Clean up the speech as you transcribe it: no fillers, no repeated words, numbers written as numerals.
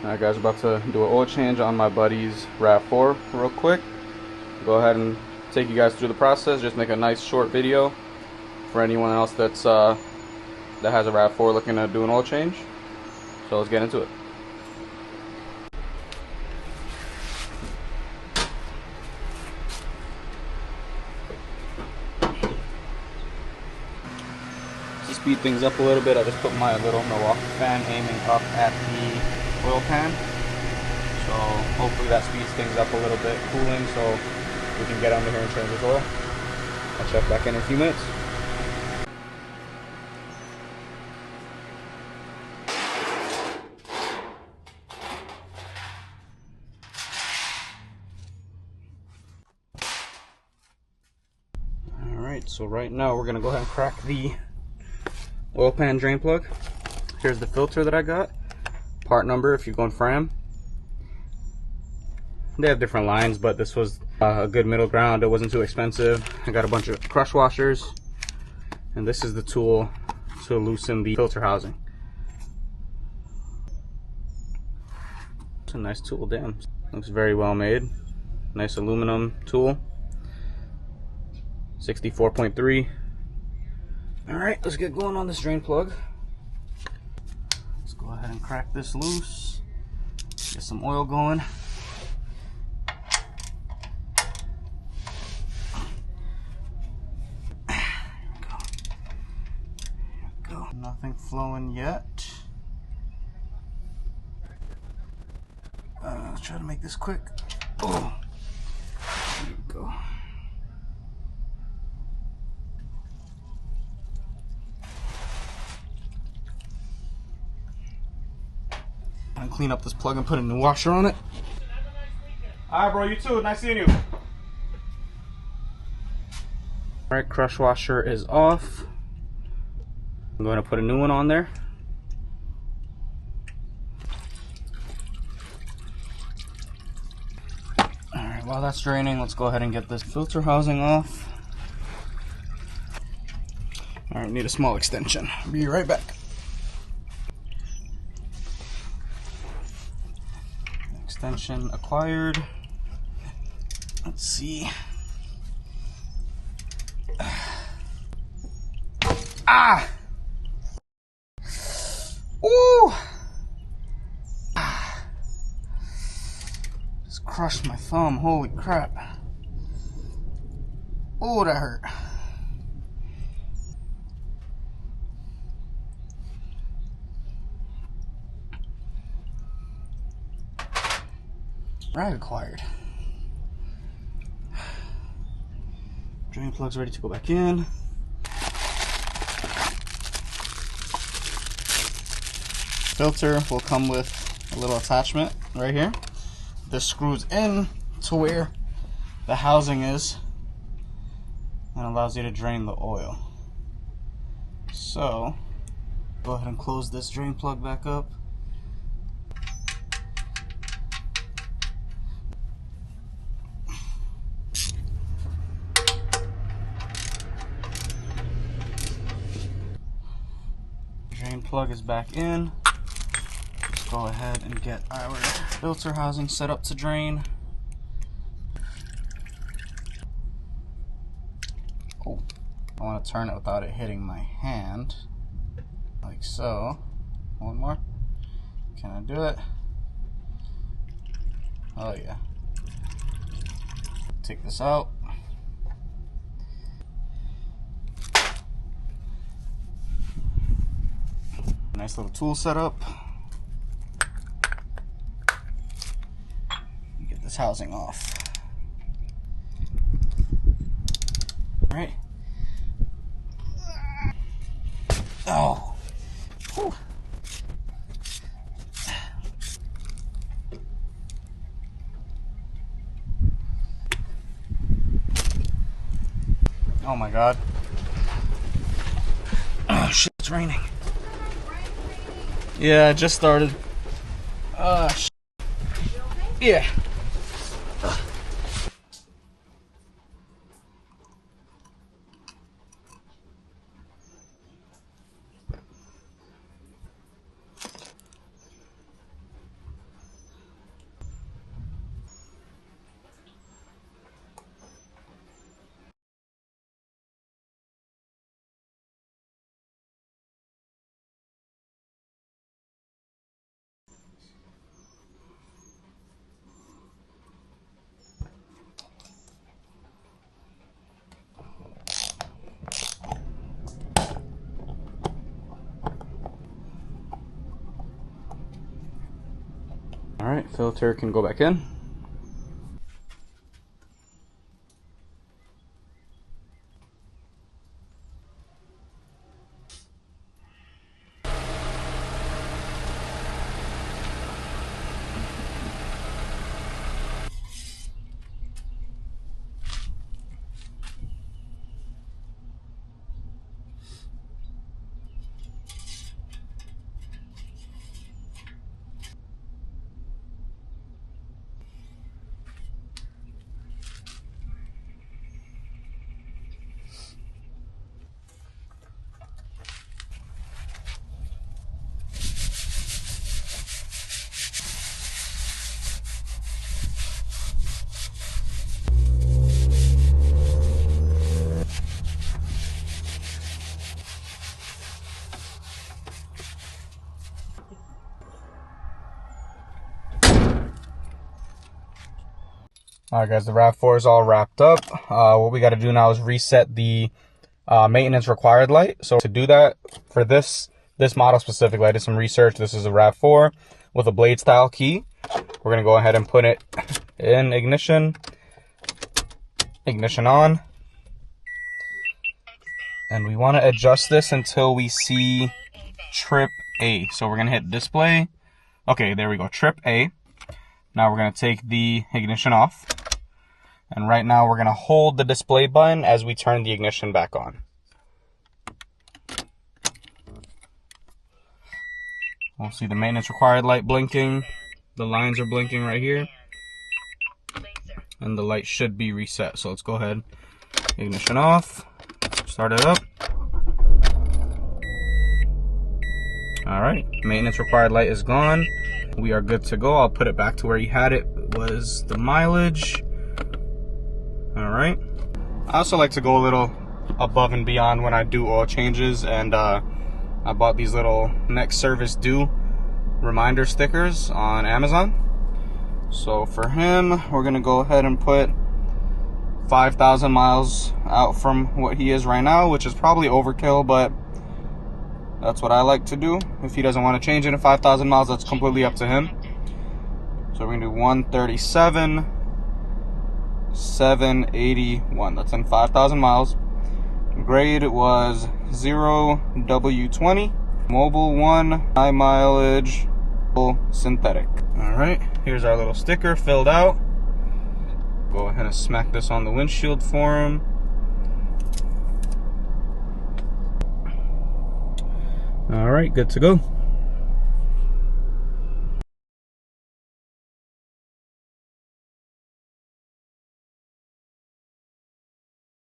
Alright guys, about to do an oil change on my buddy's RAV4 real quick. Go ahead and take you guys through the process. Just make a nice short video for anyone else that has a RAV4 looking to do an oil change. So let's get into it. To speed things up a little bit, I just put my little Milwaukee fan aiming up at the oil pan. So hopefully that speeds things up a little bit, cooling, so we can get under here and change this oil. I'll check back in a few minutes. Alright, so right now we're going to go ahead and crack the oil pan drain plug. Here's the filter that I got. Part number if you're going Fram. They have different lines, but this was a good middle ground. It wasn't too expensive. I got a bunch of crush washers, and this is the tool to loosen the filter housing. It's a nice tool, damn. Looks very well made. Nice aluminum tool. 64.3. Alright, let's get going on this drain plug. Let's go ahead and crack this loose. Get some oil going. Nothing flowing yet. Let's try to make this quick. Oh, there we go. I'm gonna clean up this plug and put a new washer on it. Alright, bro, you too. Nice seeing you. Alright, crush washer is off. I'm going to put a new one on there. Alright, while that's draining, let's go ahead and get this filter housing off. Alright, need a small extension. Be right back. Extension acquired. Let's see. Ah! Ooh! Just crushed my thumb. Holy crap. Oh, that hurt. Right, acquired. Drain plug's ready to go back in. Filter will come with a little attachment right here. This screws in to where the housing is and allows you to drain the oil. So go ahead and close this drain plug back up. Drain plug is back in. Go ahead and get our filter housing set up to drain. Oh, I want to turn it without it hitting my hand, like so. One more. Can I do it? Oh yeah. Take this out. Nice little tool setup. Get this housing off. All right. Oh. Whew. Oh my God. Oh shit, it's raining. Yeah, it just started. Shit. Yeah. Alright, filter can go back in. Alright guys, the RAV4 is all wrapped up. What we got to do now is reset the maintenance required light. So to do that, for this model specifically, I did some research. This is a RAV4 with a blade style key. We're going to go ahead and put it in ignition. Ignition on. And we want to adjust this until we see trip A. So we're going to hit display. Okay, there we go, trip A. Now we're going to take the ignition off. And right now we're going to hold the display button as we turn the ignition back on. We'll see the maintenance required light blinking. The lines are blinking right here. And the light should be reset. So let's go ahead. Ignition off. Start it up. Alright, maintenance required light is gone. We are good to go. I'll put it back to where you had it. Was the mileage. Alright. I also like to go a little above and beyond when I do oil changes, and I bought these little next service due reminder stickers on Amazon. So for him, we're gonna go ahead and put 5,000 miles out from what he is right now, which is probably overkill, but that's what I like to do. If he doesn't want to change it in 5,000 miles, that's completely up to him. So we're gonna do 137,781. That's in 5,000 miles. Grade was 0W20. Mobile 1, high mileage, synthetic. Alright, here's our little sticker filled out. Go ahead and smack this on the windshield for him. Alright, good to go.